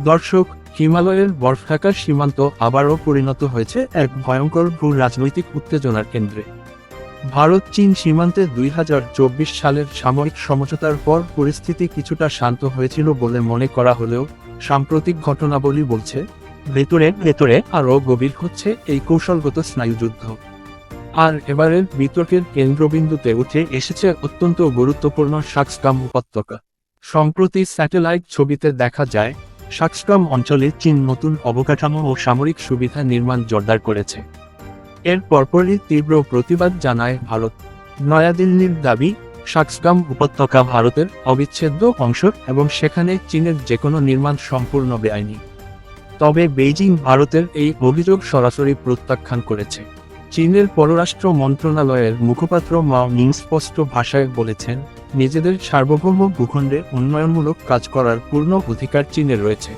দর্শক, হিমালয়ের বরফঢাকা সীমান্ত আবারও পরিণত হয়েছে এক ভয়ঙ্কর ভূ রাজনৈতিক উত্তেজনার কেন্দ্রে। ভারত চীন সীমান্তে 2024 সালের সামরিক সমঝোতার পর পরিস্থিতি কিছুটা শান্ত হয়েছিল বলে মনে করা হলেও সাম্প্রতিক ঘটনাবলী বলছে ভেতরে ভেতরে আরও গভীর হচ্ছে এই কৌশলগত স্নায়ুযুদ্ধ। আর এবারের বিতর্কের কেন্দ্রবিন্দুতে উঠে এসেছে অত্যন্ত গুরুত্বপূর্ণ শাক্সগাম উপত্যকা। সম্প্রতি স্যাটেলাইট ছবিতে দেখা যায় শাক্সগাম অঞ্চলে চীন নতুন অবকাঠামো ও সামরিক সুবিধা নির্মাণ জোরদার করেছে। এর পরপরই তীব্র প্রতিবাদ জানায় ভারত। নয়াদিল্লির দাবি, শাক্সগাম উপত্যকা ভারতের অবিচ্ছেদ্য অংশ এবং সেখানে চীনের যেকোনো নির্মাণ সম্পূর্ণ বেআইনি। তবে বেইজিং ভারতের এই অভিযোগ সরাসরি প্রত্যাখ্যান করেছে। চীনের পররাষ্ট্র মন্ত্রণালয়ের মুখপাত্র মাও নিং স্পষ্ট ভাষায় বলেছেন, নিজেদের সার্বভৌম ভূখণ্ডে উন্নয়নমূলক কাজ করার পূর্ণ অধিকার চীনের রয়েছে।